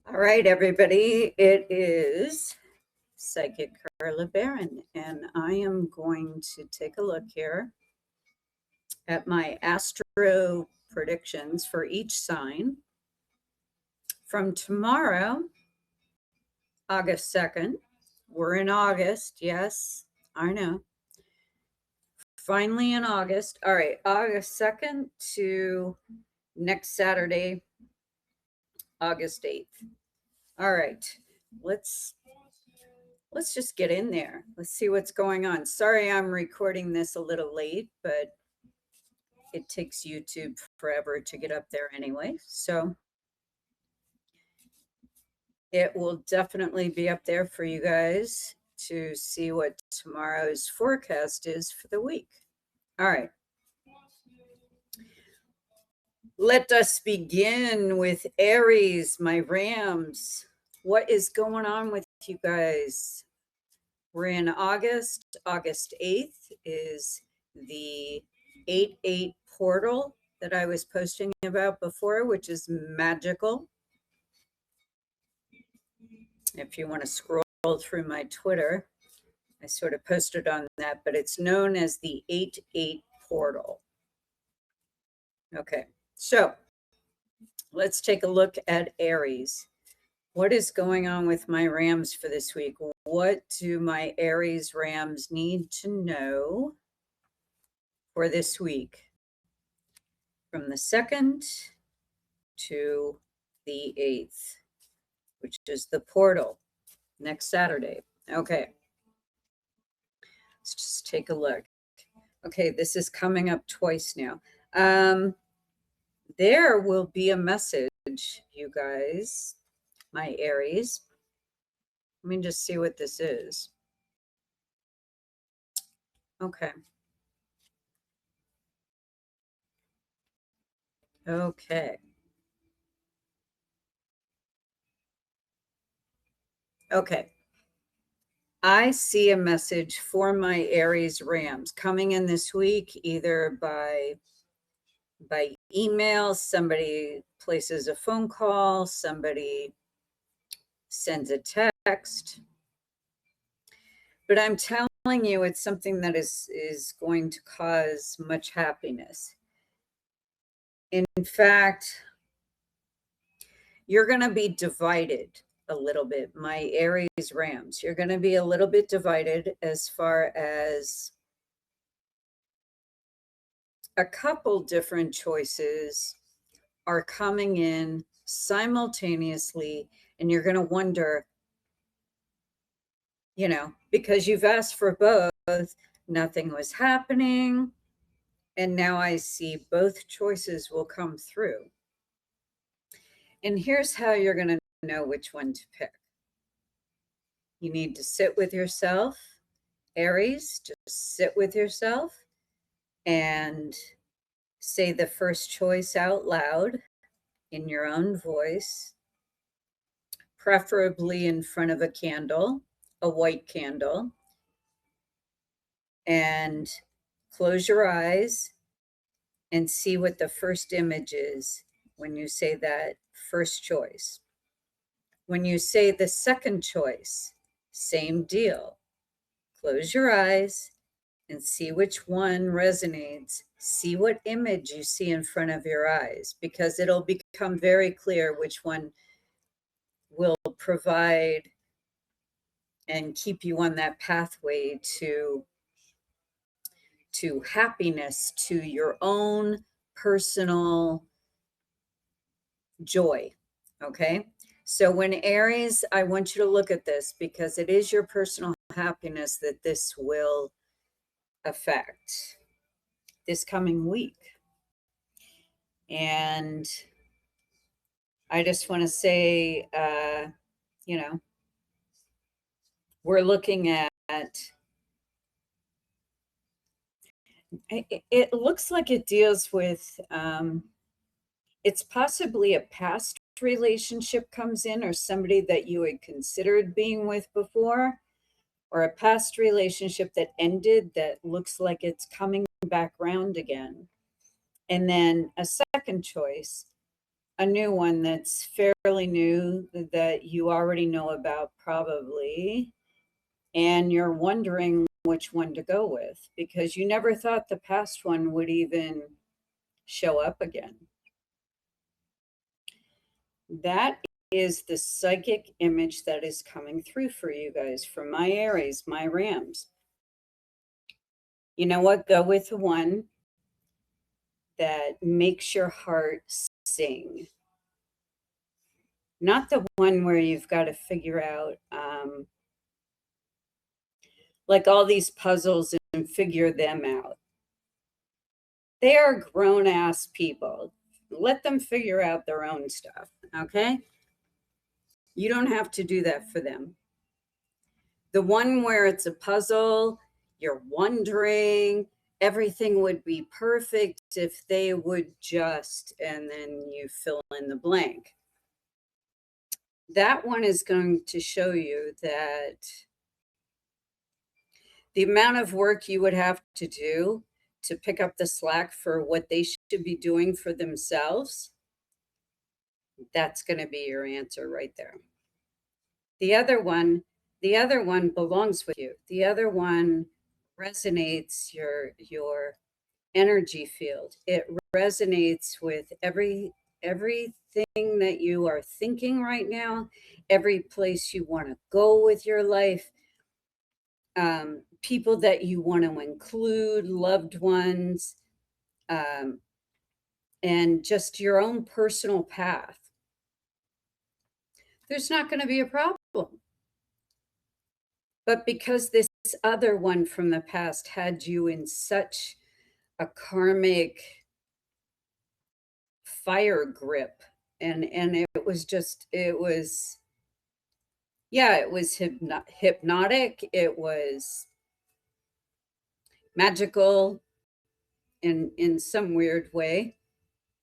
All right, everybody. It is Psychic Carla Baron, and I am going to take a look here at my astro predictions for each sign from tomorrow, August 2nd. We're in August. Yes, I know. Finally in August. All right, August 2nd to next Saturday, August 8th. All right, let's just get in there. Let's see what's going on. Sorry, I'm recording this a little late, but it takes YouTube forever to get up there anyway. So it will definitely be up there for you guys to see what tomorrow's forecast is for the week. All right. Let us begin with Aries, my Rams. What is going on with you guys? We're in August. August 8th is the 8/8 portal that I was posting about before, which is magical. If you want to scroll through my Twitter, I sort of posted on that, but it's known as the 8/8 portal. Okay, so let's take a look at Aries. What is going on with my Rams for this week? What do my Aries Rams need to know for this week? From the 2nd to the 8th, which is the portal next Saturday. Okay. Let's just take a look. Okay, this is coming up twice now. There will be a message, you guys, my Aries. Let me just see what this is. Okay. Okay. Okay. I see a message for my Aries Rams coming in this week, either by email, somebody places a phone call, somebody sends a text. But I'm telling you, it's something that is going to cause much happiness. In fact, you're going to be divided a little bit, my Aries Rams. You're going to be a little bit divided as far as a couple different choices are coming in simultaneously, and you're going to wonder, because you've asked for both, nothing was happening, and now I see both choices will come through. And here's how you're going to know which one to pick. You need to sit with yourself, Aries, just sit with yourself and say the first choice out loud in your own voice, preferably in front of a candle, a white candle, and close your eyes and see what the first image is when you say that first choice. When you say the second choice, same deal. Close your eyes and see which one resonates. See what image you see in front of your eyes, because it'll become very clear which one will provide and keep you on that pathway to happiness, to your own personal joy. Okay. So when Aries, I want you to look at this, because it is your personal happiness that this will affect this coming week. And I just want to say, we're looking at, it looks like it deals with, it's possibly a past relationship comes in, or somebody that you had considered being with before, or a past relationship that ended that looks like it's coming back round again. And then a second choice, a new one that's fairly new that you already know about probably, and you're wondering which one to go with because you never thought the past one would even show up again. That is the psychic image that is coming through for you guys from my Aries, my Rams. You know what? Go with the one that makes your heart sing. Not the one where you've got to figure out like all these puzzles and figure them out. They are grown ass people. Let them figure out their own stuff, okay? You don't have to do that for them. The one where it's a puzzle, you're wondering, everything would be perfect if they would just, and then you fill in the blank. That one is going to show you that the amount of work you would have to do to pick up the slack for what they should be doing for themselves, that's going to be your answer right there. The other one belongs with you. The other one resonates your energy field. It resonates with everything that you are thinking right now, every place you want to go with your life, people that you want to include, loved ones, and just your own personal path. There's not going to be a problem. But because this other one from the past had you in such a karmic fire grip, and it was hypnotic, it was magical in some weird way,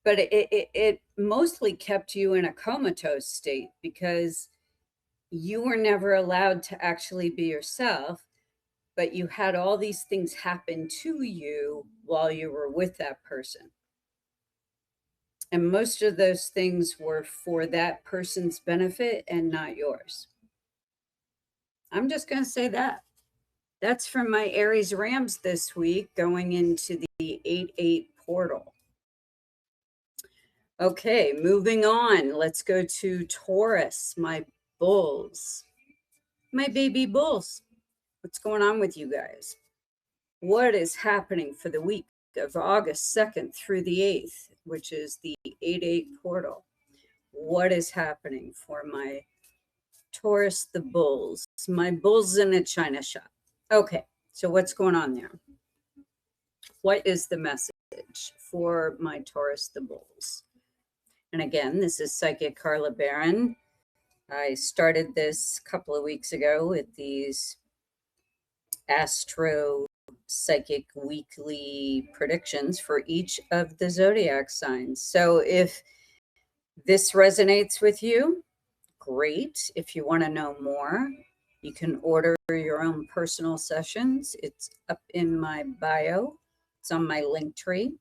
but it mostly kept you in a comatose state because you were never allowed to actually be yourself, but you had all these things happen to you while you were with that person. And most of those things were for that person's benefit and not yours. I'm just going to say that. That's from my Aries Rams this week going into the 8-8 portal. Okay, moving on. Let's go to Taurus, my bulls, my baby bulls. What's going on with you guys? What is happening for the week of August 2nd through the 8th, which is the 8-8 portal? What is happening for my Taurus, the bulls, my bulls in a china shop? Okay, so what's going on there? What is the message for my Taurus, the bulls? And again, this is Psychic Carla Baron. I started this a couple of weeks ago with these astro psychic weekly predictions for each of the zodiac signs. So if this resonates with you, great. If you want to know more, you can order your own personal sessions. It's up in my bio. It's on my link tree.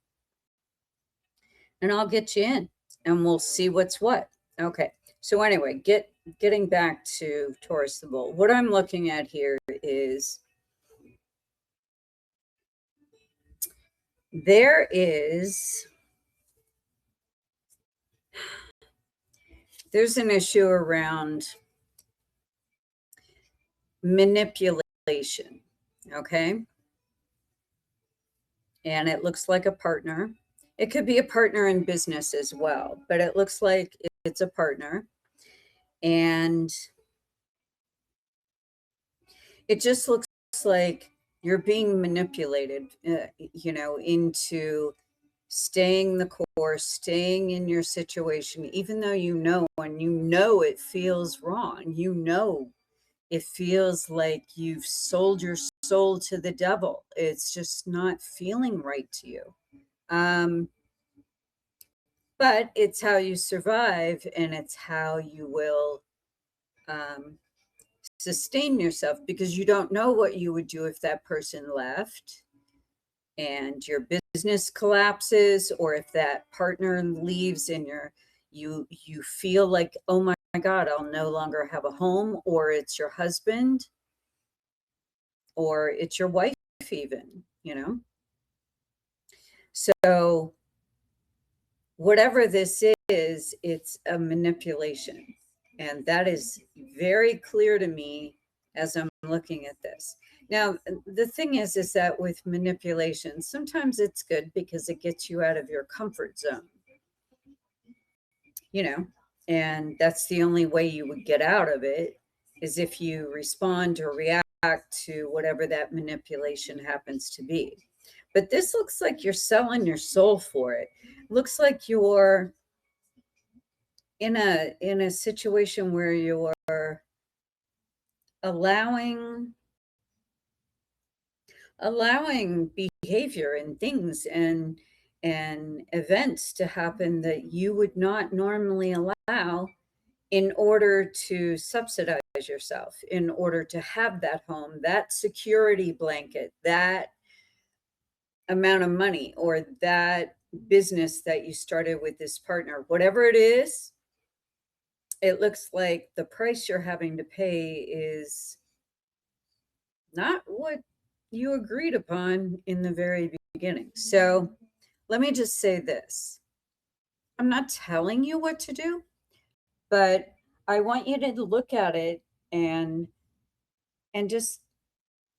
And I'll get you in and we'll see what's what. Okay. So anyway, getting back to Taurus the Bull. What I'm looking at here is there's an issue around manipulation, okay? And it looks like a partner. It could be a partner in business as well, but it looks like it's a partner. And it just looks like you're being manipulated, into staying the course, staying in your situation, even though it feels wrong. It feels like you've sold your soul to the devil. It's just not feeling right to you. But it's how you survive, and it's how you will sustain yourself, because you don't know what you would do if that person left and your business collapses, or if that partner leaves and you feel like, oh my God, I'll no longer have a home, or it's your husband, or it's your wife even, you know? So whatever this is, it's a manipulation. And that is very clear to me as I'm looking at this. Now, the thing is that with manipulation, sometimes it's good because it gets you out of your comfort zone, you know, and that's the only way you would get out of it, is if you respond or react to whatever that manipulation happens to be. But this looks like you're selling your soul for it. Looks like you're in a situation where you're allowing behavior and things and events to happen that you would not normally allow, in order to subsidize yourself, in order to have that home, that security blanket, that amount of money, or that business that you started with this partner, whatever it is. It looks like the price you're having to pay is not what you agreed upon in the very beginning. So let me just say this. I'm not telling you what to do, but I want you to look at it and just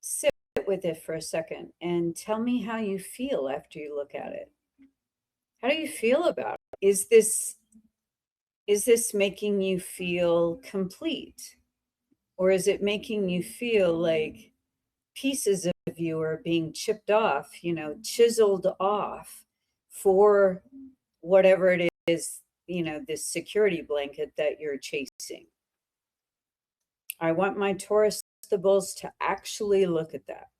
sit with it for a second and tell me how you feel after you look at it. How do you feel about it? Is this making you feel complete? Or is it making you feel like pieces of you are being chipped off, chiseled off for whatever it is, this security blanket that you're chasing? I want my Taurus the bulls to actually look at that.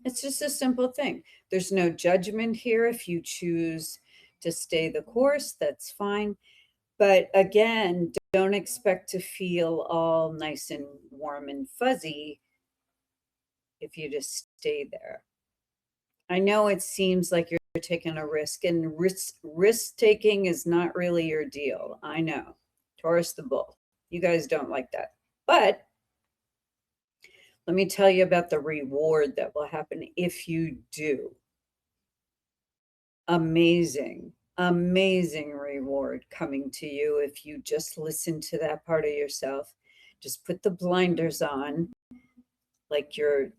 It's just a simple thing. There's no judgment here. If you choose to stay the course, that's fine. But again, don't expect to feel all nice and warm and fuzzy if you just stay there. I know it seems like you're taking a risk, and risk taking is not really your deal. I know. Taurus the bull. You guys don't like that. But let me tell you about the reward that will happen if you do. Amazing, amazing reward coming to you if you just listen to that part of yourself. Just put the blinders on, like your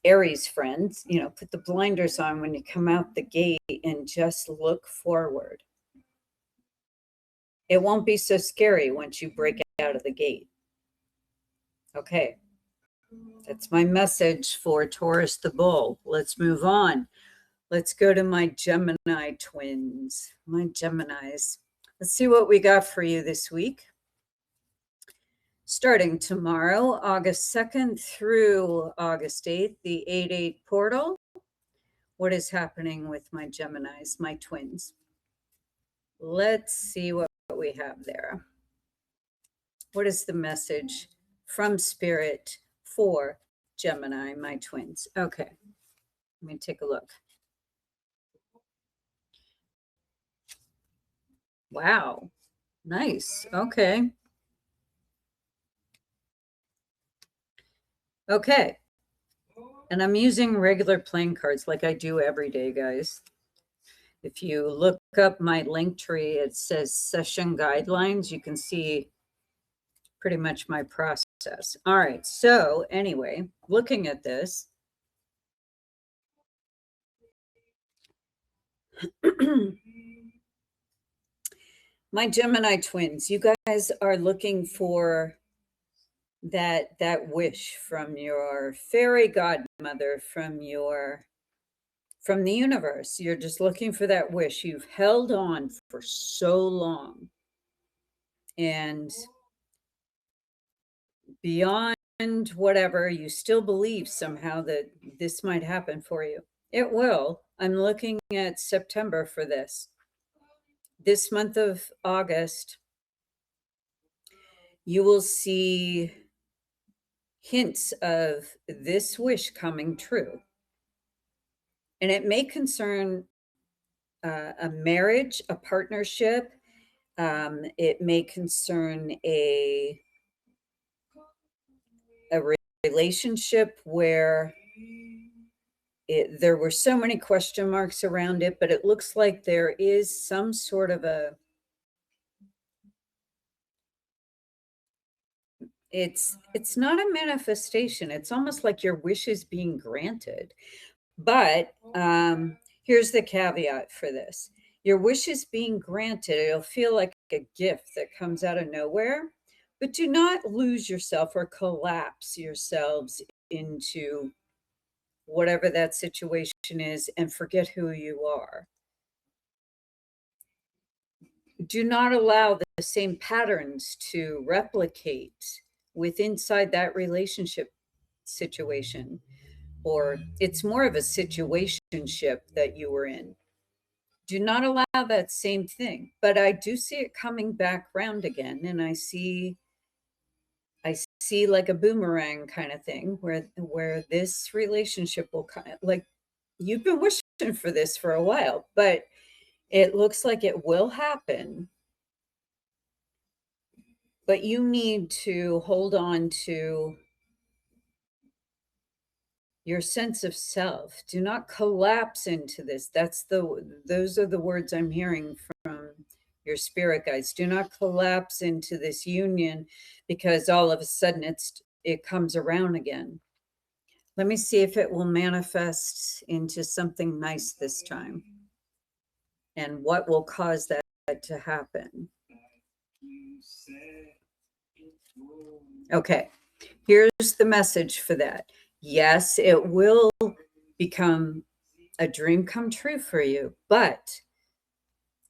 Aries friends, put the blinders on when you come out the gate and just look forward. It won't be so scary once you break out of the gate. Okay. That's my message for Taurus the bull. Let's move on. Let's go to my Gemini twins, my Geminis. Let's see what we got for you this week. Starting tomorrow, August 2nd through August 8th, the 8-8 portal. What is happening with my Geminis, my twins? Let's see what we have there. What is the message from Spirit for Gemini, my twins? Okay, let me take a look. Wow, nice. Okay. Okay. And I'm using regular playing cards like I do every day, guys. If you look up my link tree, it says session guidelines. You can see pretty much my process. All right. So anyway, looking at this, my Gemini twins, you guys are looking for that wish from your fairy godmother, from the universe. You're just looking for that wish. You've held on for so long, and beyond whatever, you still believe somehow that this might happen for you. It will. I'm looking at September for this. This month of August, you will see hints of this wish coming true. And it may concern a marriage, a partnership. It may concern a relationship where there were so many question marks around it, but it looks like there is some sort of it's not a manifestation. It's almost like your wish is being granted. But here's the caveat for this. Your wish is being granted. It'll feel like a gift that comes out of nowhere, but do not lose yourself or collapse yourselves into whatever that situation is and forget who you are. Do not allow the same patterns to replicate with inside that relationship situation, or it's more of a situationship that you were in. Do not allow that same thing. But I do see it coming back round again, and I see like a boomerang kind of thing where this relationship will kind of, like, you've been wishing for this for a while, but it looks like it will happen. But you need to hold on to your sense of self. Do not collapse into this. Those are the words I'm hearing from your spirit guides. Do not collapse into this union because all of a sudden it comes around again. Let me see if it will manifest into something nice this time and what will cause that to happen. Okay, here's the message for that. Yes, it will become a dream come true for you, but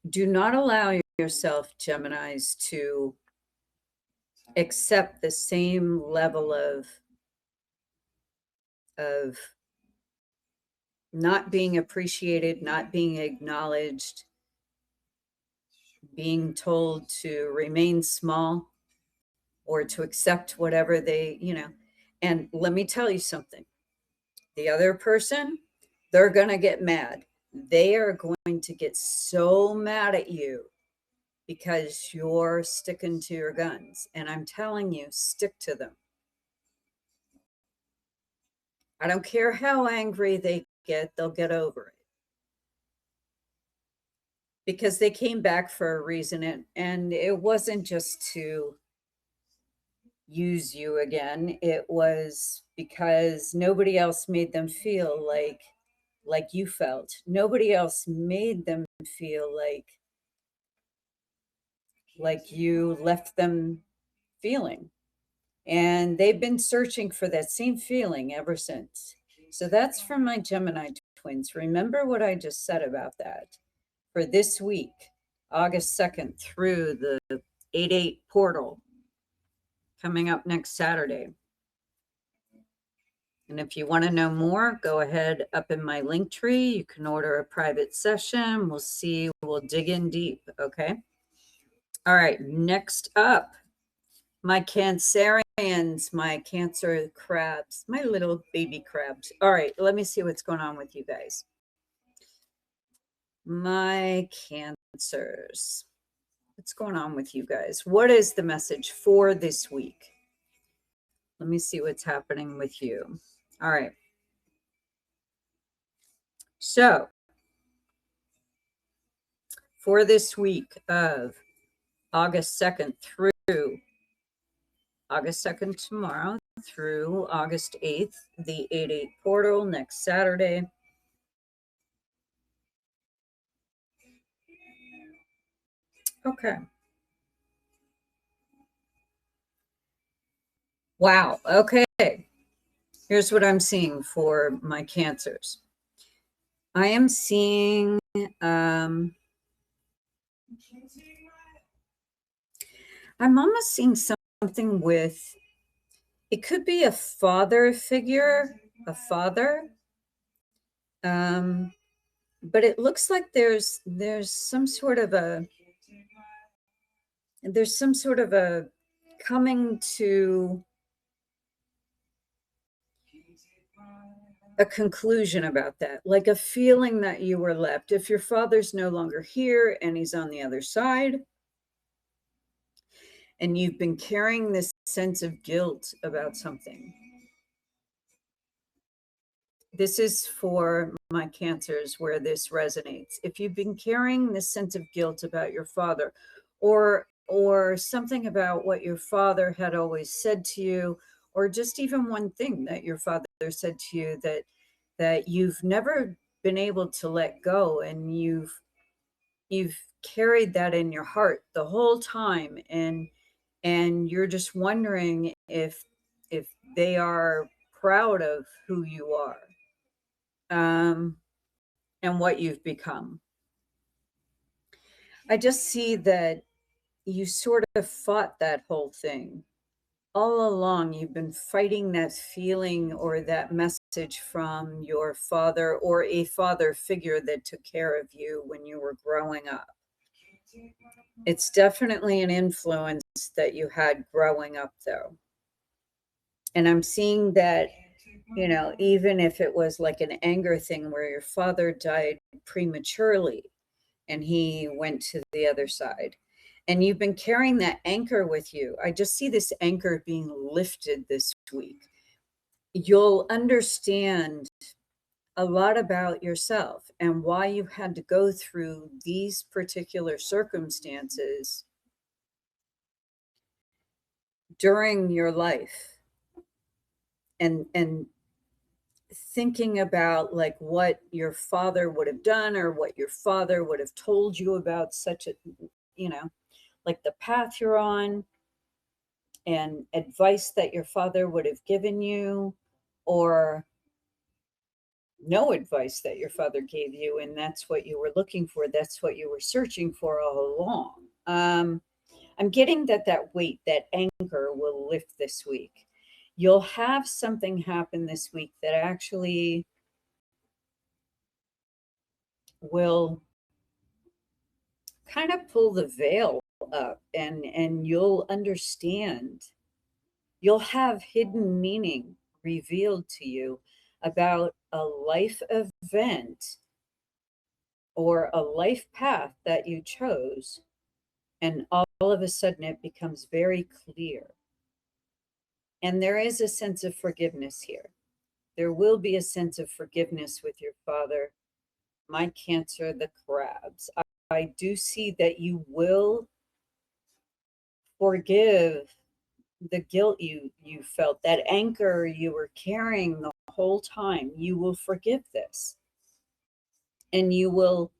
do not allow yourself, Geminis, to accept the same level of not being appreciated, not being acknowledged, being told to remain small or to accept whatever and let me tell you something. The other person, they're going to get mad. They are going to get so mad at you because you're sticking to your guns. And I'm telling you, stick to them. I don't care how angry they get, they'll get over it. Because they came back for a reason, and it wasn't just to use you again. It was because nobody else made them feel like you felt. Nobody else made them feel like you left them feeling. And they've been searching for that same feeling ever since. So that's from my Gemini twins. Remember what I just said about that. For this week, August 2nd through the 8/8 portal coming up next Saturday. And if you want to know more, go ahead up in my link tree. You can order a private session. We'll dig in deep. Okay. All right. Next up, my Cancerians, my Cancer crabs, my little baby crabs. All right. Let me see what's going on with you guys. My Cancers. What's going on with you guys? What is the message for this week? Let me see what's happening with you. All right. So, for this week of August 2nd through August 2nd tomorrow through August 8th, the 8/8 portal next Saturday. Okay. Wow. Okay. Here's what I'm seeing for my Cancers. I am seeing I'm almost seeing something with, it could be a father figure, a father. But it looks like there's some sort of a coming to a conclusion about that, like a feeling that you were left. If your father's no longer here and he's on the other side, and you've been carrying this sense of guilt about something. This is for my Cancers where this resonates. If you've been carrying this sense of guilt about your father, or something about what your father had always said to you, or just even one thing that your father said to you that you've never been able to let go, and you've carried that in your heart the whole time, and you're just wondering if they are proud of who you are, and what you've become. I just see that you sort of fought that whole thing all along. You've been fighting that feeling or that message from your father, or a father figure that took care of you when you were growing up. It's definitely an influence that you had growing up, though. And I'm seeing that, even if it was like an anger thing where your father died prematurely and he went to the other side, and you've been carrying that anchor with you. I just see this anchor being lifted this week. You'll understand a lot about yourself and why you had to go through these particular circumstances during your life, and thinking about like what your father would have done, or what your father would have told you about such a, like the path you're on, and advice that your father would have given you, or no advice that your father gave you, and that's what you were looking for, that's what you were searching for all along. I'm getting that weight, that anchor will lift this week. You'll have something happen this week that actually will kind of pull the veil up, and you'll understand. You'll have hidden meaning revealed to you about a life event or a life path that you chose, and all of a sudden it becomes very clear. And there is a sense of forgiveness here. There will be a sense of forgiveness with your father. My Cancer, the crabs. I do see that you will forgive the guilt you felt, that anchor you were carrying the whole time. You will forgive this, and you will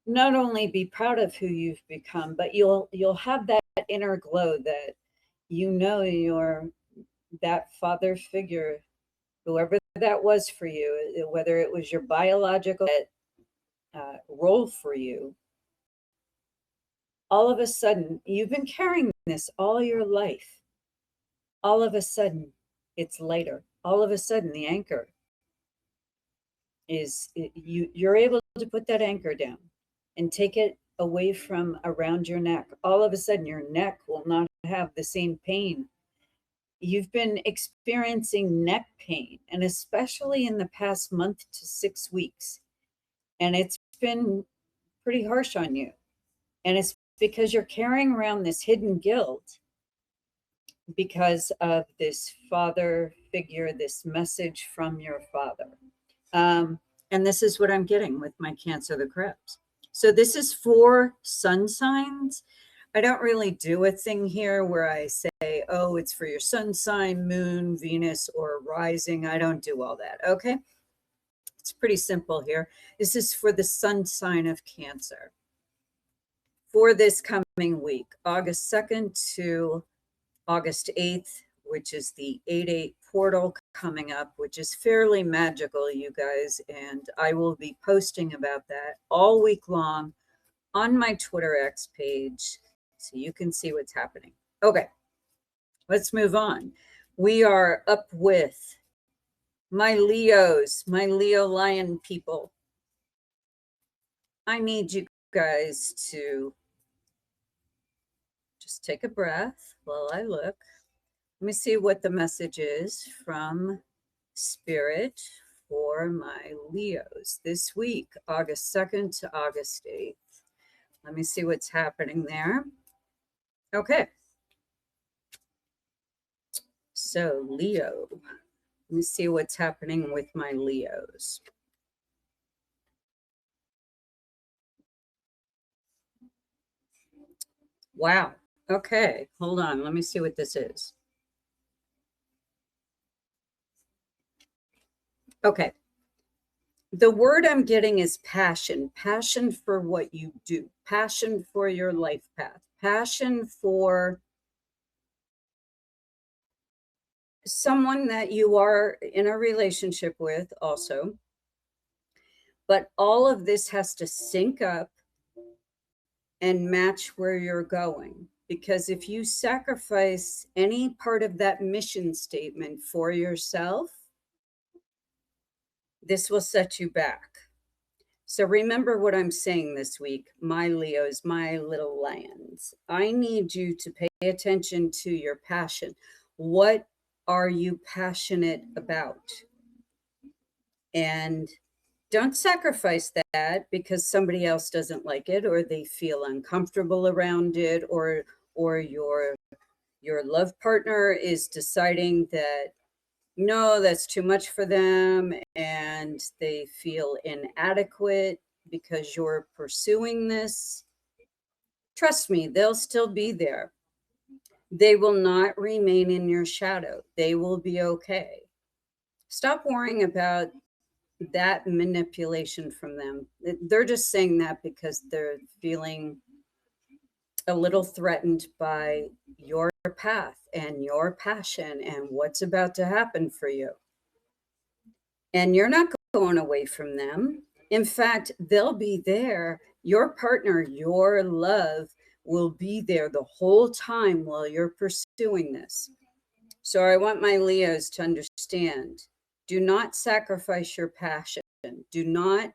not only be proud of who you've become, but you'll have that inner glow that you're that father figure, whoever that was for you, whether it was your biological role for you. All of a sudden, you've been carrying this all your life. All of a sudden, it's lighter. All of a sudden, the anchor you're able to put that anchor down and take it away from around your neck. All of a sudden, your neck will not have the same pain. You've been experiencing neck pain, and especially in the past month to 6 weeks. And it's been pretty harsh on you. And it's because you're carrying around this hidden guilt because of this father figure, this message from your father. And this is what I'm getting with my Cancer, the crabs. So this is for sun signs. I don't really do a thing here where I say, oh, it's for your sun sign, moon, Venus, or rising. I don't do all that. Okay. It's pretty simple here. This is for the sun sign of Cancer for this coming week, August 2nd to August 8th, which is the 8/8 portal coming up, which is fairly magical, you guys. And I will be posting about that all week long on my Twitter X page, so you can see what's happening. Okay, let's move on. We are up with my Leos, my Leo lion people. I need you guys to just take a breath while I look. Let me see what the message is from Spirit for my Leos this week, August 2nd to August 8th. Let me see what's happening there. Okay. So Leo, let me see what's happening with my Leos. Wow. Okay. Hold on. Let me see what this is. Okay. The word I'm getting is passion. Passion for what you do. Passion for your life path. Passion for someone that you are in a relationship with also. But all of this has to sync up and match where you're going. Because if you sacrifice any part of that mission statement for yourself, this will set you back. So remember what I'm saying this week, my Leos, my little lions. I need you to pay attention to your passion. What are you passionate about? And don't sacrifice that because somebody else doesn't like it or they feel uncomfortable around it, or your love partner is deciding that no, that's too much for them and they feel inadequate because you're pursuing this. Trust me, they'll still be there. They will not remain in your shadow. They will be okay. Stop worrying about that manipulation from them. They're just saying that because they're feeling a little threatened by your path and your passion and what's about to happen for you. And you're not going away from them. In fact, they'll be there. Your partner, your love will be there the whole time while you're pursuing this. So I want my Leos to understand, do not sacrifice your passion. Do not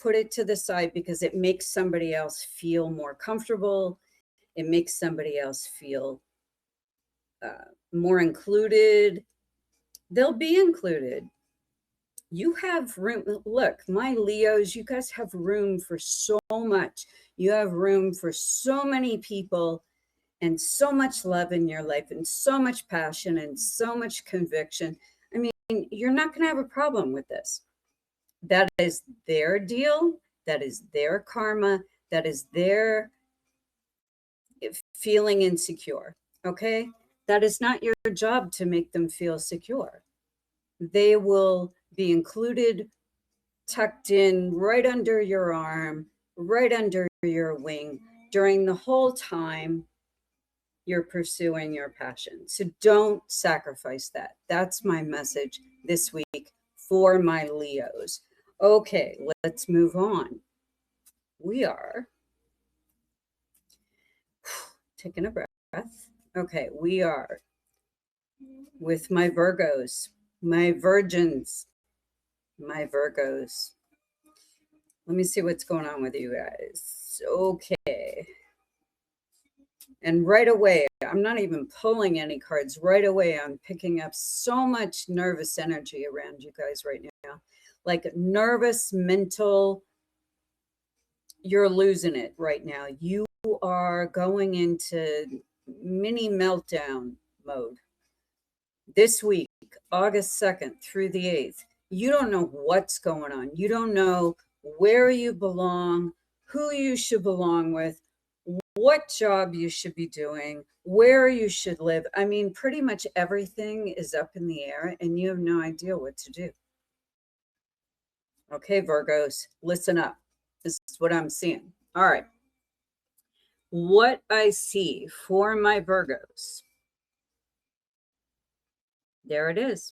put it to the side because it makes somebody else feel more comfortable. It makes somebody else feel more included. They'll be included. You have room. Look, my Leos, you guys have room for so much. You have room for so many people and so much love in your life and so much passion and so much conviction. I mean, you're not going to have a problem with this. That is their deal. That is their karma. That is their feeling insecure. Okay? That is not your job to make them feel secure. They will be included, tucked in right under your arm, right under your wing during the whole time you're pursuing your passion. So don't sacrifice that. That's my message this week for my Leos. Okay, let's move on. We are taking a breath. Okay, we are with my Virgos, my Virgins, my Virgos. Let me see what's going on with you guys. Okay. And right away, I'm not even pulling any cards. Right away, I'm picking up so much nervous energy around you guys right now. Like nervous, mental, you're losing it right now. You are going into mini meltdown mode. This week, August 2nd through the 8th, you don't know what's going on. You don't know where you belong, who you should belong with, what job you should be doing, where you should live. I mean, pretty much everything is up in the air and you have no idea what to do. Okay, Virgos, listen up. This is what I'm seeing. All right. What I see for my Virgos. There it is.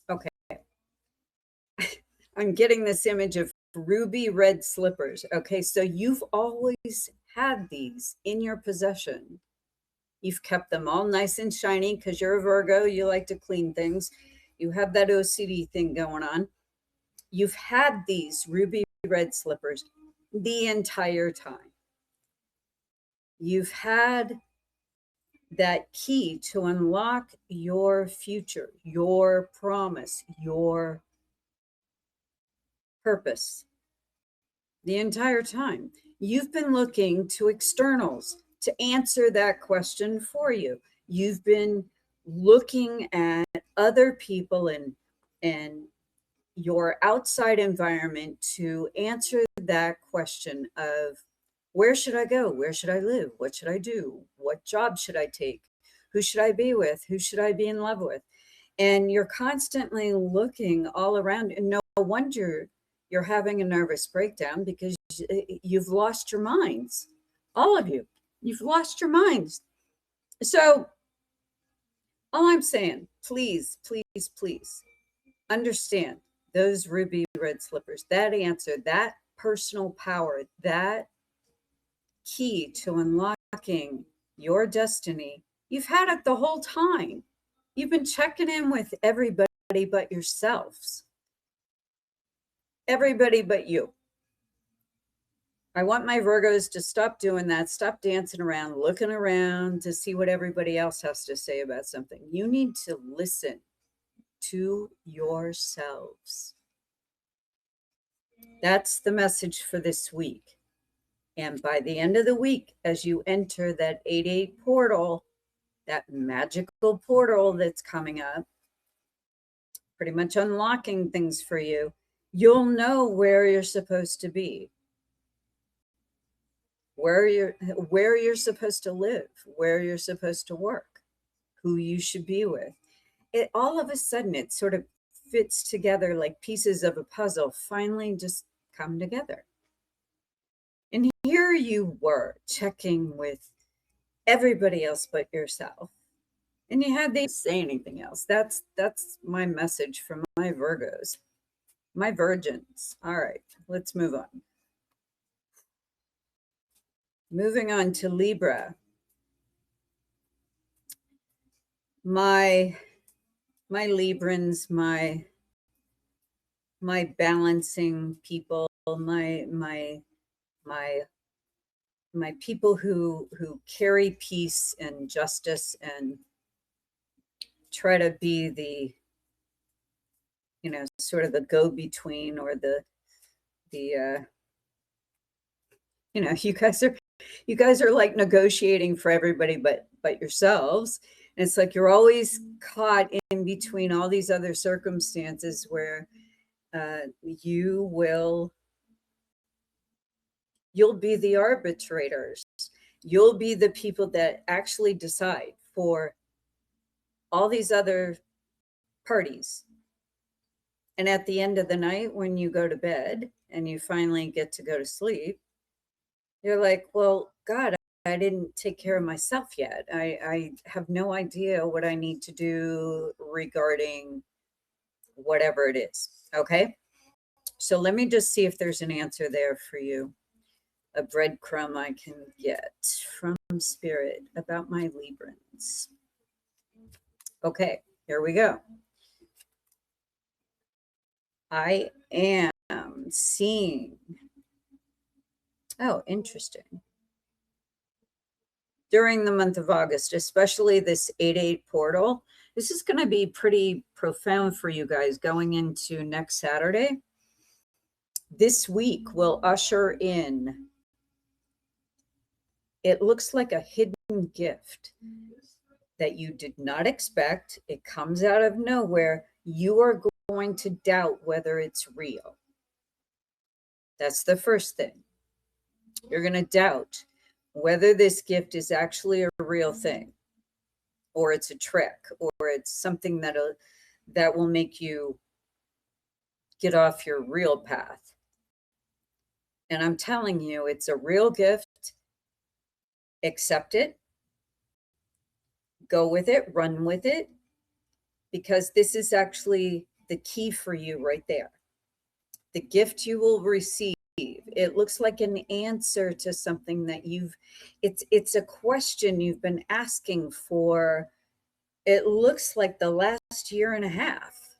Okay. I'm getting this image of ruby red slippers. Okay, so you've always had these in your possession. You've kept them all nice and shiny because you're a Virgo. You like to clean things. You have that OCD thing going on. You've had these ruby red slippers the entire time. You've had that key to unlock your future, your promise, your purpose. The entire time you've been looking to externals to answer that question for you. You've been looking at other people and your outside environment to answer that question of, where should I go? Where should I live? What should I do? What job should I take? Who should I be with? Who should I be in love with? And you're constantly looking all around. And no wonder you're having a nervous breakdown, because you've lost your minds. All of you, you've lost your minds. So all I'm saying, please, please, please understand those ruby red slippers, that answer, that personal power, that key to unlocking your destiny. You've had it the whole time. You've been checking in with everybody but yourselves. Everybody but you. I want my Virgos to stop doing that. Stop dancing around, looking around to see what everybody else has to say about something. You need to listen to yourselves. That's the message for this week. And by the end of the week, as you enter that 8-8 portal, that magical portal that's coming up, pretty much unlocking things for you, you'll know where you're supposed to be, where you're supposed to live, where you're supposed to work, who you should be with. It all of a sudden, it sort of fits together like pieces of a puzzle, finally just come together. And here you were checking with everybody else but yourself. And you had these say anything else. That's my message from my Virgos, my virgins. All right, let's move on. Moving on to Libra. My Librans, my balancing people, my people who carry peace and justice and try to be the, sort of the go-between, or the you guys are like negotiating for everybody but yourselves. And it's like you're always caught in between all these other circumstances where you'll be the arbitrators. You'll be the people that actually decide for all these other parties. And at the end of the night, when you go to bed and you finally get to go to sleep, you're like, well, God, I didn't take care of myself yet. I have no idea what I need to do regarding whatever it is. Okay. So let me just see if there's an answer there for you. A breadcrumb I can get from Spirit about my Librans. Okay, here we go. I am seeing, oh, interesting. During the month of August, especially this 8-8 portal, this is going to be pretty profound for you guys going into next Saturday. This week will usher in, it looks like a hidden gift that you did not expect. It comes out of nowhere. You are going to doubt whether it's real. That's the first thing. You're going to doubt whether this gift is actually a real thing, or it's a trick, or it's something that will make you get off your real path. And I'm telling you, it's a real gift. Accept it. Go with it. Run with it. Because this is actually the key for you right there. The gift you will receive. It looks like an answer to something that it's a question you've been asking for, it looks like the last year and a half.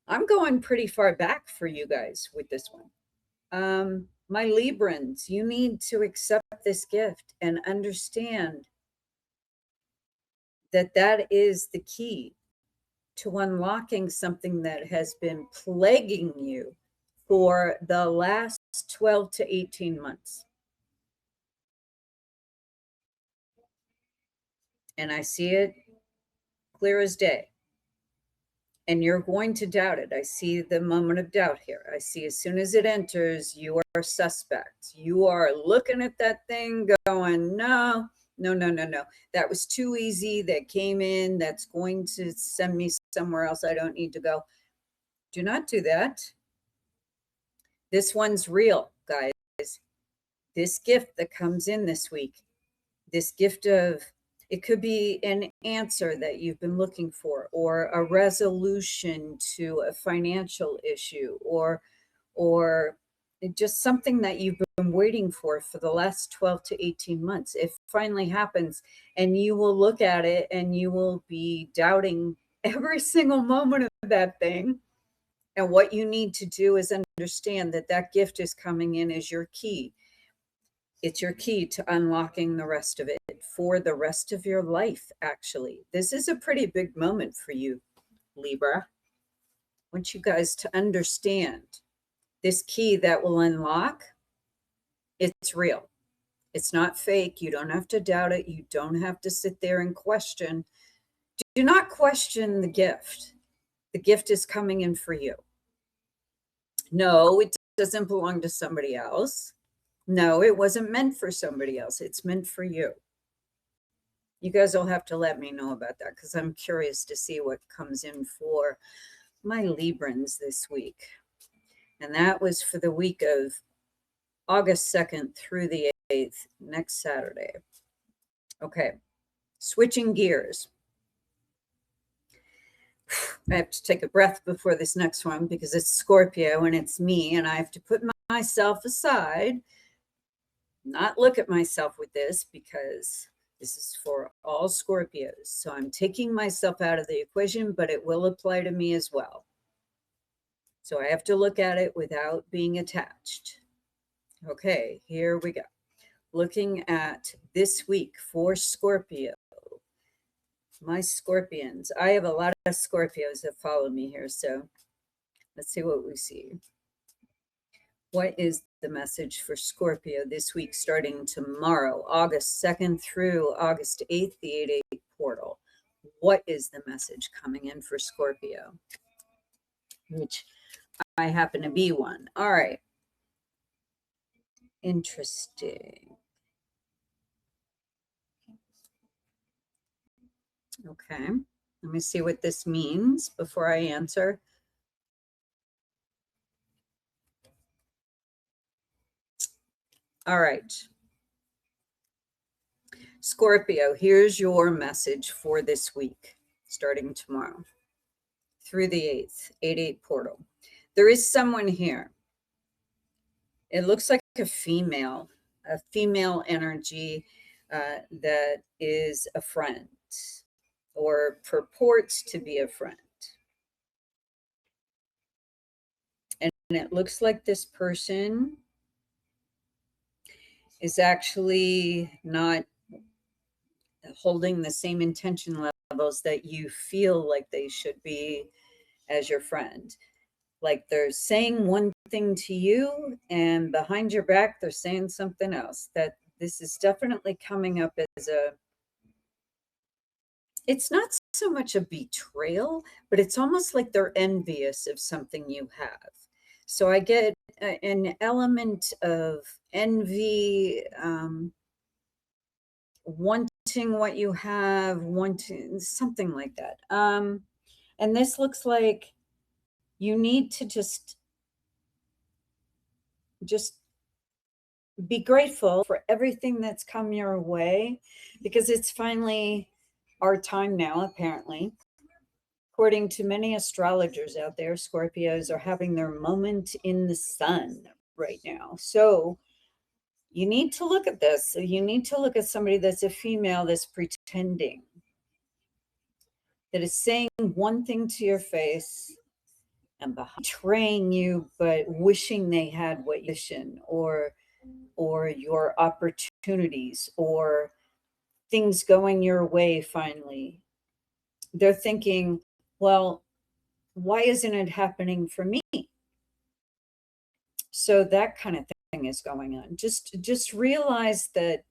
I'm going pretty far back for you guys with this one. My Librans, you need to accept this gift and understand that is the key to unlocking something that has been plaguing you for the last 12 to 18 months. And I see it clear as day. And you're going to doubt it. I see the moment of doubt here. I see as soon as it enters, you are suspect. You are looking at that thing going, no, no, no, no, no. That was too easy. That came in. That's going to send me somewhere else I don't need to go. Do not do that. This one's real, guys. This gift that comes in this week, this gift of, it could be an answer that you've been looking for, or a resolution to a financial issue, or just something that you've been waiting for the last 12 to 18 months. It finally happens, and you will look at it and you will be doubting every single moment of that thing. And what you need to do is understand that that gift is coming in as your key. It's your key to unlocking the rest of it for the rest of your life, actually. This is a pretty big moment for you, Libra. I want you guys to understand this key that will unlock, it's real. It's not fake. You don't have to doubt it. You don't have to sit there and question. Do not question the gift. The gift is coming in for you. No, it doesn't belong to somebody else. No, it wasn't meant for somebody else. It's meant for you. You guys will have to let me know about that, because I'm curious to see what comes in for my Librans this week. And that was for the week of August 2nd through the 8th, next Saturday. Okay, switching gears. I have to take a breath before this next one, because it's Scorpio and it's me, and I have to put myself aside, not look at myself with this, because this is for all Scorpios. So I'm taking myself out of the equation, but it will apply to me as well. So I have to look at it without being attached. Okay, here we go. Looking at this week for Scorpio. My Scorpions. I have a lot of Scorpios that follow me here, so let's see what we see. What is the message for Scorpio this week, starting tomorrow, August 2nd through August 8th, the 8/8 portal? What is the message coming in for Scorpio? Which I happen to be one. All right. Interesting. Okay. Let me see what this means before I answer. All right. Scorpio, here's your message for this week, starting tomorrow through the 8th, 8/8 portal. There is someone here. It looks like a female energy that is a friend or purports to be a friend. And it looks like this person is actually not holding the same intention levels that you feel like they should be as your friend. Like they're saying one thing to you, and behind your back, they're saying something else. That this is definitely coming up as it's not so much a betrayal, but it's almost like they're envious of something you have. So I get an element of envy, wanting what you have, wanting something like that. And this looks like you need to just be grateful for everything that's come your way, because it's finally our time now, apparently. According to many astrologers out there, Scorpios are having their moment in the sun right now. So you need to look at this. So you need to look at somebody that's a female that's pretending, that is saying one thing to your face and betraying you, but wishing they had what you wish, or your opportunities, or things going your way finally. They're thinking, well, why isn't it happening for me? So that kind of thing is going on. Just realize that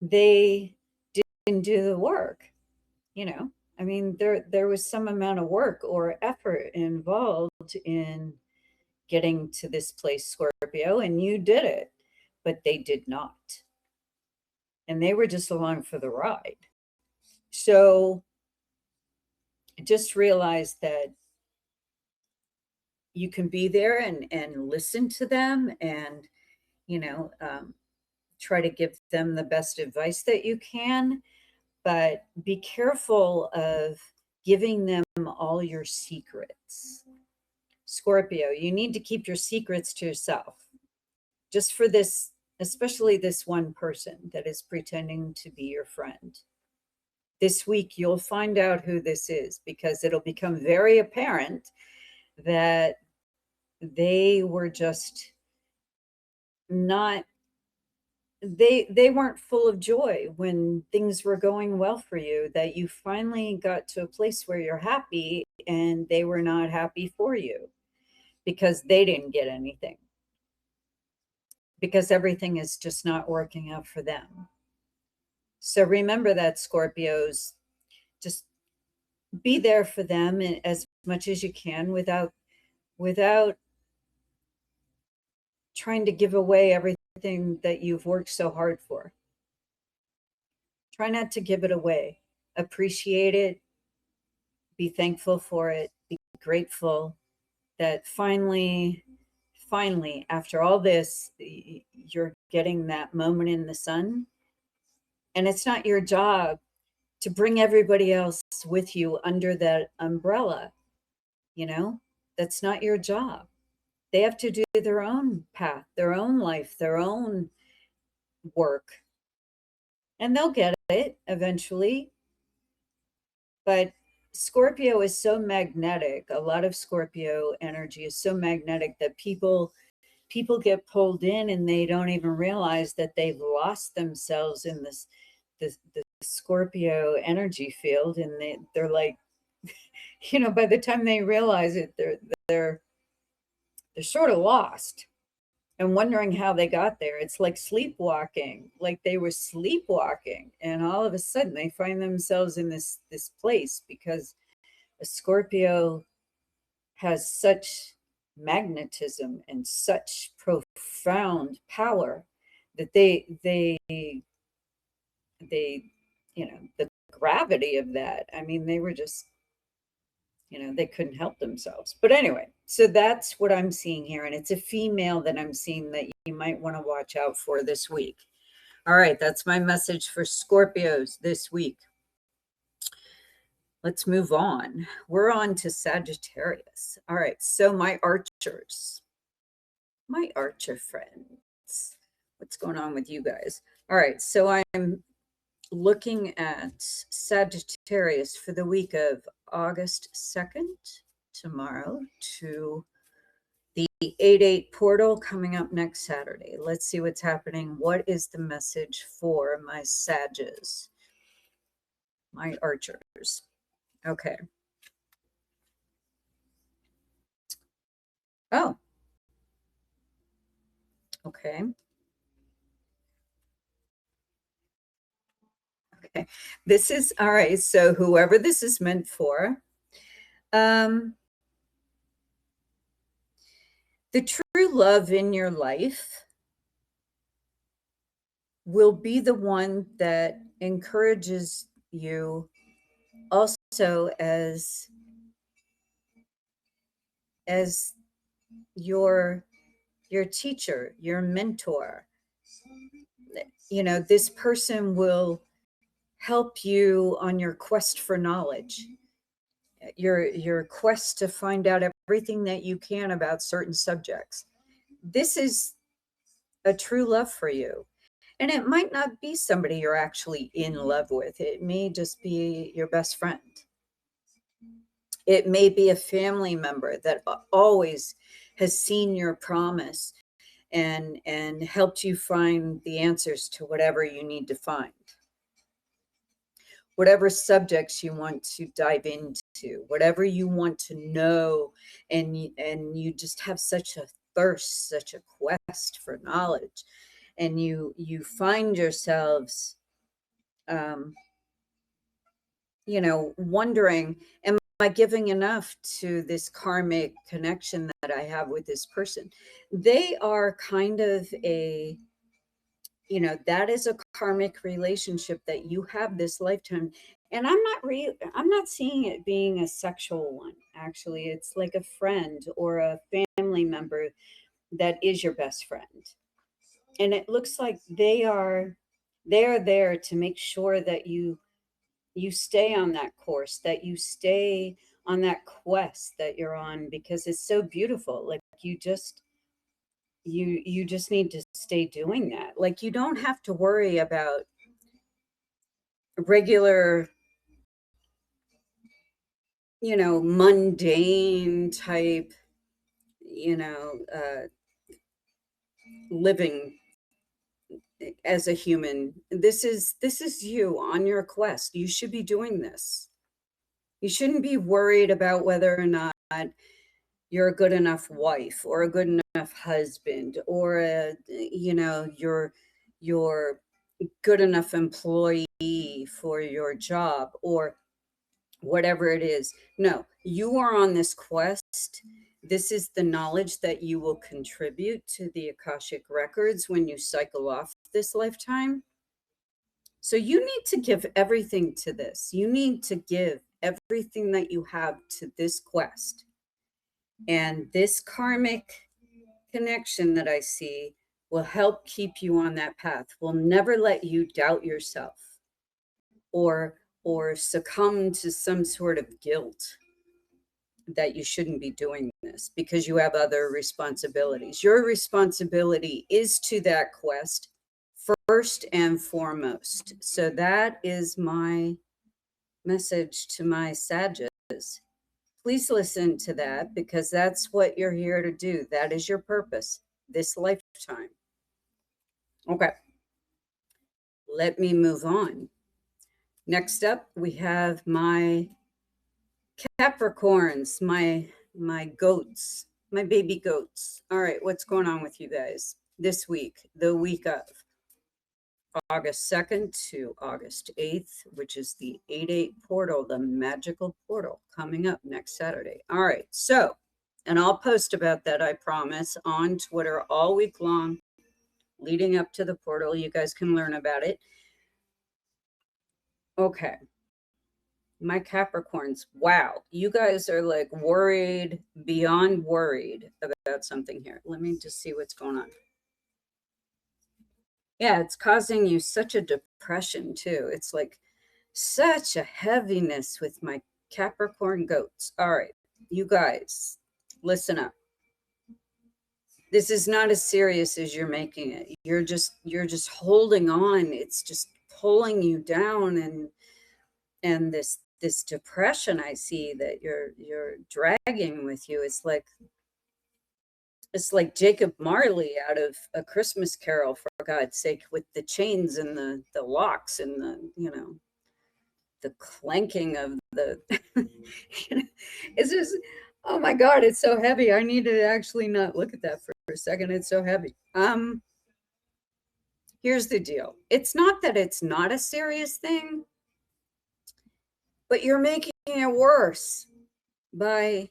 they didn't do the work, you know. I mean, there was some amount of work or effort involved in getting to this place, Scorpio, and you did it, but they did not. And they were just along for the ride. So just realize that you can be there and listen to them and, you know, try to give them the best advice that you can, but be careful of giving them all your secrets. Scorpio, you need to keep your secrets to yourself. Just for this, especially this one person that is pretending to be your friend. This week, you'll find out who this is because it'll become very apparent that they were just not, they weren't full of joy when things were going well for you, that you finally got to a place where you're happy and they were not happy for you because they didn't get anything, because everything is just not working out for them. So remember that, Scorpios, just be there for them as much as you can without trying to give away everything that you've worked so hard for. Try not to give it away. Appreciate it. Be thankful for it. Be grateful that finally, after all this, you're getting that moment in the sun. And it's not your job to bring everybody else with you under that umbrella. You know, that's not your job. They have to do their own path, their own life, their own work. And they'll get it eventually. But Scorpio is so magnetic. A lot of Scorpio energy is so magnetic that people get pulled in and they don't even realize that they've lost themselves in the Scorpio energy field, and they're like, you know, by the time they realize it, they're sort of lost and wondering how they got there. It's like sleepwalking, like they were sleepwalking, and all of a sudden they find themselves in this place because a Scorpio has such magnetism and such profound power that they you know, the gravity of that, I mean, they were just, you know, they couldn't help themselves. But anyway, so that's what I'm seeing here. And it's a female that I'm seeing that you might want to watch out for this week. All right, that's my message for Scorpios this week. Let's move on. We're on to Sagittarius. All right, so my archers, my archer friends, what's going on with you guys? All right, so I'm looking at Sagittarius for the week of August 2nd, tomorrow, to the 8/8 portal coming up next Saturday. Let's see what's happening. What is the message for my Sages, my archers? Okay. Oh, okay. Okay. This is all right. So whoever this is meant for, the true love in your life will be the one that encourages you also as your teacher, your mentor. You know, this person will help you on your quest for knowledge, your quest to find out everything that you can about certain subjects. This is a true love for you. And it might not be somebody you're actually in love with. It may just be your best friend. It may be a family member that always has seen your promise and helped you find the answers to whatever you need to find, whatever subjects you want to dive into, whatever you want to know, and you just have such a thirst, such a quest for knowledge, and you find yourselves wondering, am I giving enough to this karmic connection that I have with this person? They are kind of a, that is a karmic relationship that you have this lifetime. And I'm not seeing it being a sexual one. Actually, it's like a friend or a family member that is your best friend. And it looks like they're there to make sure that you stay on that course, that you stay on that quest that you're on, because it's so beautiful. Like you just need to stay doing that. Like, you don't have to worry about regular, mundane type, living as a human. This is you on your quest. You should be doing this. You shouldn't be worried about whether or not you're a good enough wife or a good enough husband, or you're good enough employee for your job, or whatever it is. No, you are on this quest. This is the knowledge that you will contribute to the Akashic records when you cycle off this lifetime. So you need to give everything to this. You need to give everything that you have to this quest. And this karmic connection that I see will help keep you on that path, will never let you doubt yourself or succumb to some sort of guilt that you shouldn't be doing this because you have other responsibilities. Your responsibility is to that quest first and foremost. So that is my message to my Sagittarius. Please listen to that, because that's what you're here to do. That is your purpose this lifetime. Okay, let me move on. Next up, we have my Capricorns, my goats, my baby goats. All right, what's going on with you guys this week, the week of August 2nd to August 8th, which is the 8-8 portal, the magical portal, coming up next Saturday. All right, so, and I'll post about that, I promise, on Twitter all week long leading up to the portal. You guys can learn about it. Okay. My Capricorns, wow, you guys are like worried beyond worried about something here. Let me just see what's going on. Yeah, it's causing you such a depression too. It's like such a heaviness with my Capricorn goats. All right, you guys, listen up. This is not as serious as you're making it. You're just holding on. It's just pulling you down, and this depression I see that you're dragging with you. It's like Jacob Marley out of A Christmas Carol, for God's sake, with the chains and the locks and the clanking of the it's just, oh my God, it's so heavy. I need to actually not look at that for a second. It's so heavy. Here's the deal. It's not that it's not a serious thing, but you're making it worse by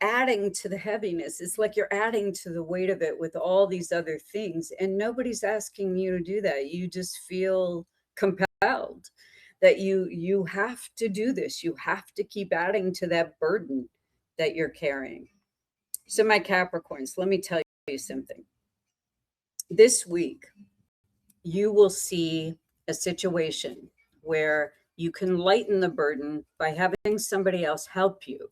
adding to the heaviness. It's like you're adding to the weight of it with all these other things, and nobody's asking you to do that. You just feel compelled that you have to do this. You have to keep adding to that burden that you're carrying. So my Capricorns, let me tell you something. This week, you will see a situation where you can lighten the burden by having somebody else help you.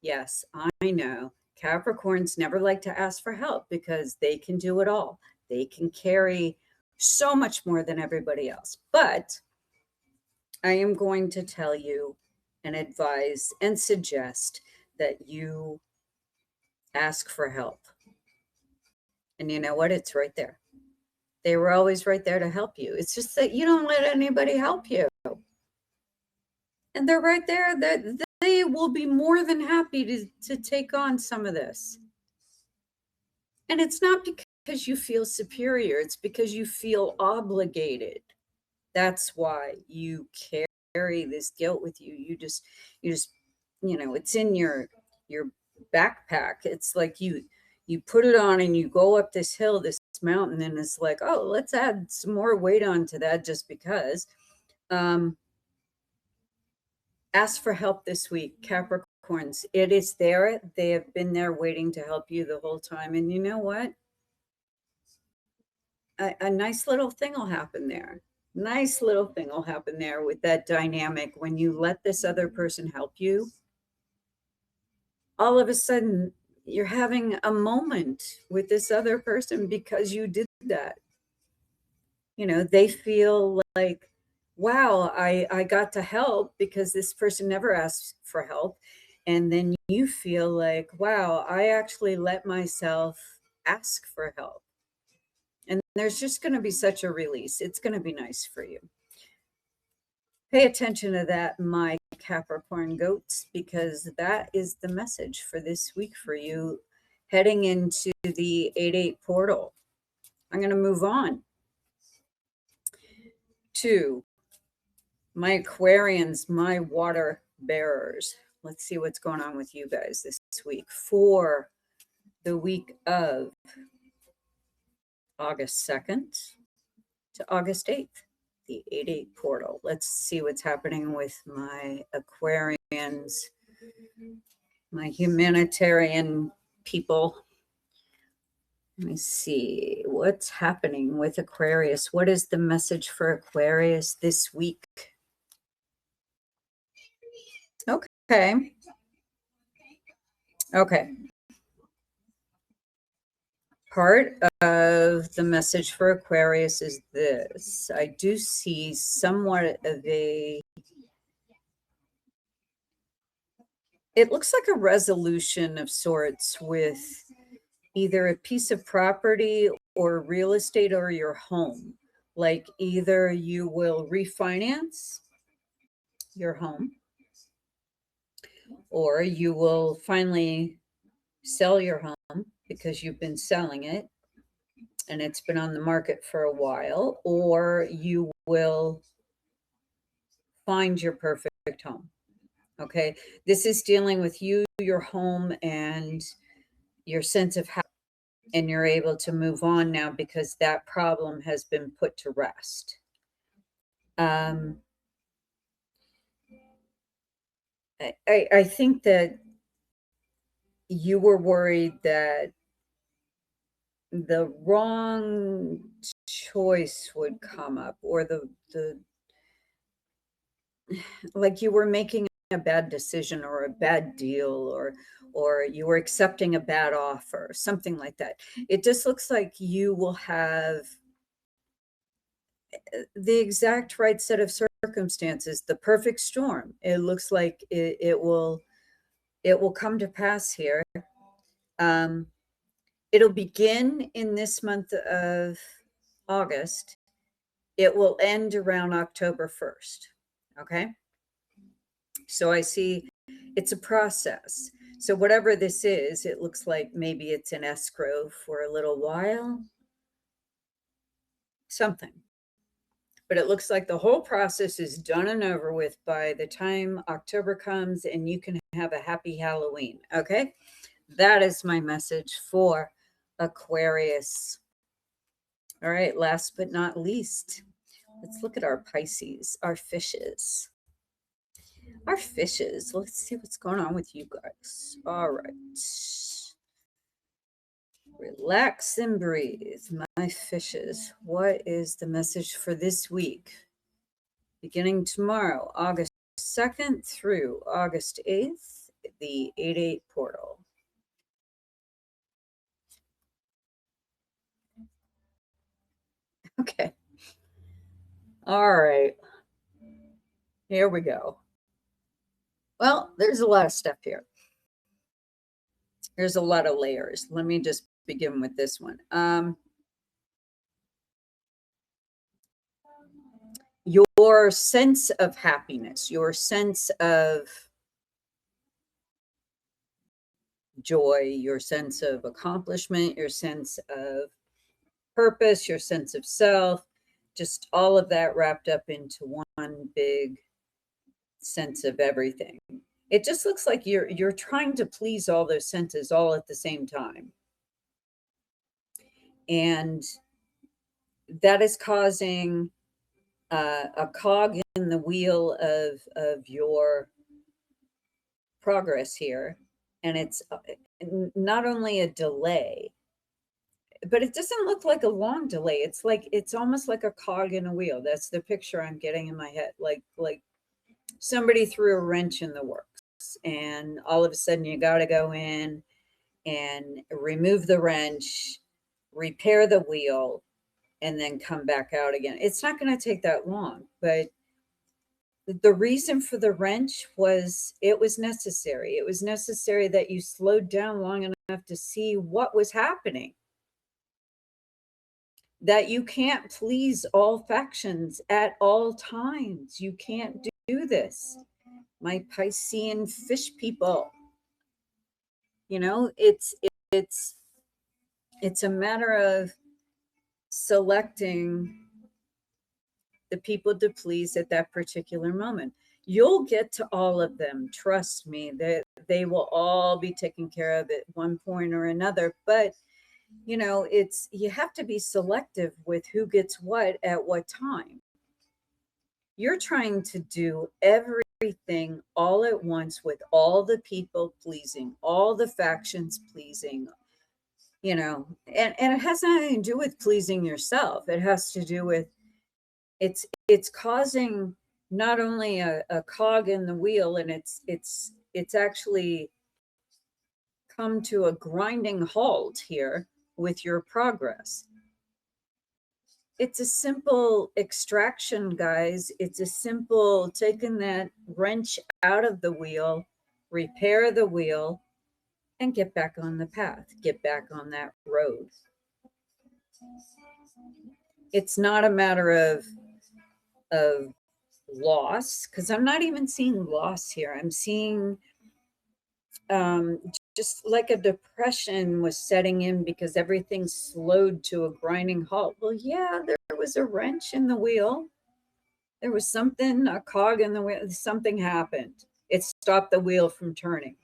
Yes, I know. Capricorns never like to ask for help because they can do it all. They can carry so much more than everybody else. But I am going to tell you and advise and suggest that you ask for help. And you know what? It's right there. They were always right there to help you. It's just that you don't let anybody help you. And they're right there. That they will be more than happy to take on some of this. And it's not because you feel superior. It's because you feel obligated. That's why you carry this guilt with you. You just, it's in your backpack. It's like you put it on and you go up this hill, this mountain, and it's like, oh, let's add some more weight onto that just because. Ask for help this week, Capricorns. It is there. They have been there waiting to help you the whole time. And you know what? A nice little thing will happen there. Nice little thing will happen there with that dynamic. When you let this other person help you, all of a sudden you're having a moment with this other person because you did that. They feel like, wow, I got to help because this person never asked for help. And then you feel like, wow, I actually let myself ask for help. And there's just going to be such a release. It's going to be nice for you. Pay attention to that, my Capricorn goats, because that is the message for this week for you heading into the 8-8 portal. I'm going to move on to my Aquarians, my water bearers. Let's see what's going on with you guys this week for the week of August 2nd to August 8th, the 8-8 portal. Let's see what's happening with my Aquarians, my humanitarian people. Let me see what's happening with Aquarius. What is the message for Aquarius this week? Okay. Part of the message for Aquarius is this. I do see somewhat of it looks like a resolution of sorts with either a piece of property or real estate or your home. Like either you will refinance your home or you will finally sell your home because you've been selling it and it's been on the market for a while, or you will find your perfect home. Okay. This is dealing with you, your home, and your sense of how, and you're able to move on now because that problem has been put to rest. I think that you were worried that the wrong choice would come up, or the like you were making a bad decision or a bad deal, or you were accepting a bad offer, something like that. It just looks like you will have the exact right set of circumstances, the perfect storm. It looks like it will come to pass here. It'll begin in this month of August. It will end around October 1st. Okay. So I see it's a process. So whatever this is, it looks like maybe it's an escrow for a little while, something. But it looks like the whole process is done and over with by the time October comes, and you can have a happy Halloween. Okay. That is my message for Aquarius. All right. Last but not least, let's look at our Pisces, our fishes. Our fishes. Let's see what's going on with you guys. All right. Relax and breathe, my fishes. What is the message for this week? Beginning tomorrow, August 2nd through August 8th, the 8-8 portal. Okay. All right. Here we go. Well, there's a lot of stuff here. There's a lot of layers. Let me just begin with this one. Your sense of happiness, your sense of joy, your sense of accomplishment, your sense of purpose, your sense of self, just all of that wrapped up into one big sense of everything. It just looks like you're trying to please all those senses all at the same time. And that is causing a cog in the wheel of your progress here. And it's not only a delay, but it doesn't look like a long delay. It's almost like a cog in a wheel. That's the picture I'm getting in my head. Like somebody threw a wrench in the works, and all of a sudden you got to go in and remove the wrench, repair the wheel, and then come back out again. It's not going to take that long, but the reason for the wrench was it was necessary. It was necessary that you slowed down long enough to see what was happening. That you can't please all factions at all times. You can't do this. My Piscean fish people. You know, it's a matter of selecting the people to please at that particular moment. You'll get to all of them. Trust me, that they will all be taken care of at one point or another. But you know, you have to be selective with who gets what at what time. You're trying to do everything all at once with all the people pleasing, all the factions pleasing, you know, and it has nothing to do with pleasing yourself. It has to do with it's causing not only a cog in the wheel, and it's actually come to a grinding halt here with your progress. It's a simple extraction, guys. It's a simple taking that wrench out of the wheel, repair the wheel, and get back on the path, get back on that road. It's not a matter of loss, because I'm not even seeing loss here. I'm seeing just like a depression was setting in because everything slowed to a grinding halt. Well, yeah, there was a wrench in the wheel. There was something, a cog in the wheel. Something happened. It stopped the wheel from turning.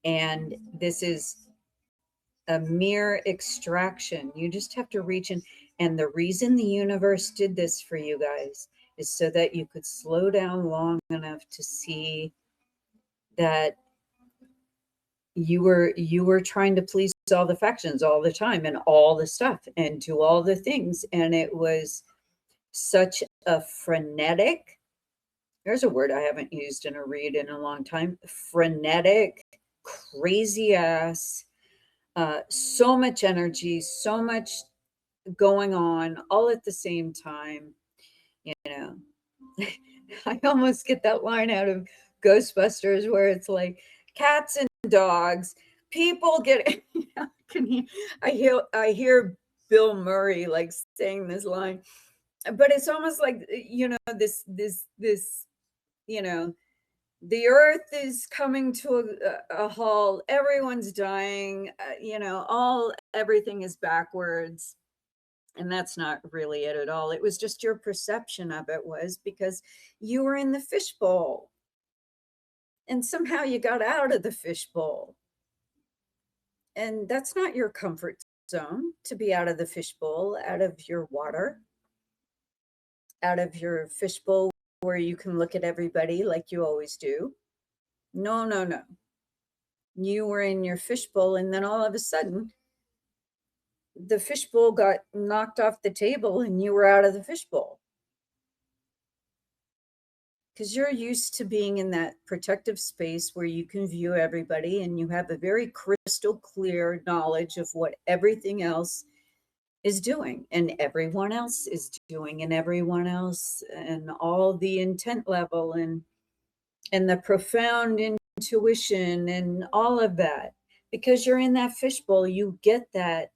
And this is a mere extraction. You just have to reach in. And the reason the universe did this for you guys is so that you could slow down long enough to see that you were trying to please all the factions all the time and all the stuff and do all the things. And it was such a frenetic, there's a word I haven't used in a read in a long time, frenetic, crazy ass, so much energy, so much going on all at the same time. You know, I almost get that line out of Ghostbusters where it's like cats and dogs, people get, you know, I hear Bill Murray like saying this line, but it's almost like, you know, this, you know, the earth is coming to a halt, everyone's dying, you know, everything is backwards. And that's not really it at all. It was just your perception of it was because you were in the fishbowl. And somehow you got out of the fishbowl. And that's not your comfort zone, to be out of the fishbowl, out of your water, out of your fishbowl where you can look at everybody like you always do. No, no, no. You were in your fishbowl, and then all of a sudden, the fishbowl got knocked off the table and you were out of the fishbowl. Because you're used to being in that protective space where you can view everybody and you have a very crystal clear knowledge of what everything else is doing and everyone else is doing and everyone else, and all the intent level and the profound intuition and all of that. because you're in that fishbowl, you get that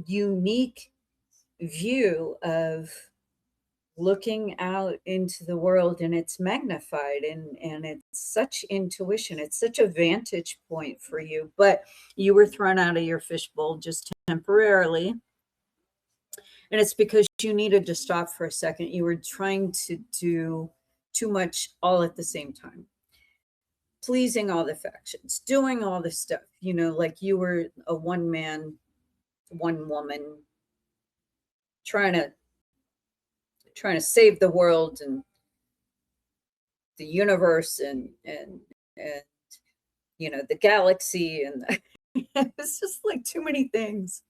unique view of looking out into the world, and it's magnified, and it's such intuition. It's such a vantage point for you, but you were thrown out of your fishbowl just temporarily. And it's because you needed to stop for a second. You were trying to do too much all at the same time, pleasing all the factions, doing all the stuff, like you were a one man, one woman trying to save the world and the universe and the galaxy, and it's just like too many things.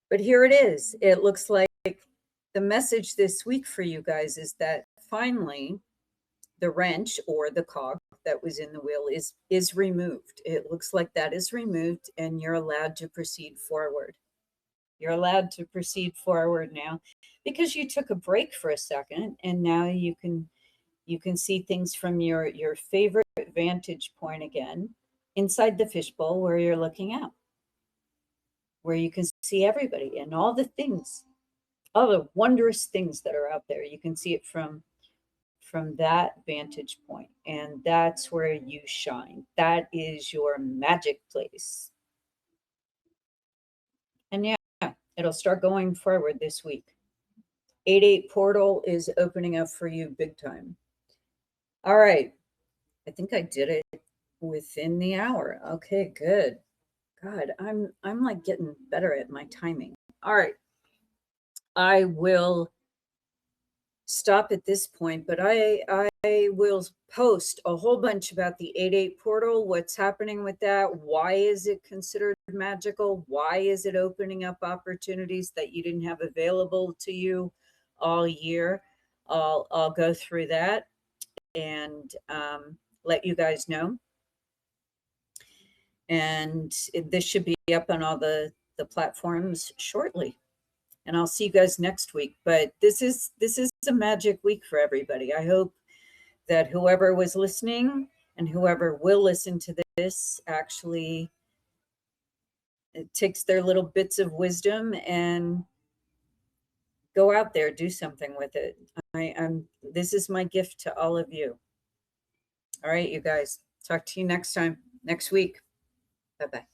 But here it is. It looks like the message this week for you guys is that finally the wrench or the cog that was in the wheel is removed. It looks like that is removed, and you're allowed to proceed forward. You're allowed to proceed forward now, because you took a break for a second, and now you can see things from your favorite vantage point again, inside the fishbowl where you're looking out, where you can see everybody and all the things, all the wondrous things that are out there. You can see it from that vantage point, and that's where you shine. That is your magic place. And yeah, it'll start going forward this week. 8-8 portal is opening up for you big time. All right. I think I did it within the hour. Okay, good. God, I'm like getting better at my timing. All right. I will stop at this point, but I will post a whole bunch about the 8-8 portal, what's happening with that, why is it considered magical, why is it opening up opportunities that you didn't have available to you all year. I'll go through that and let you guys know. And this should be up on all the platforms shortly. And I'll see you guys next week. But this is a magic week for everybody. I hope that whoever was listening and whoever will listen to this actually takes their little bits of wisdom and go out there, do something with it. This is my gift to all of you. All right, you guys. Talk to you next time, next week. Bye-bye.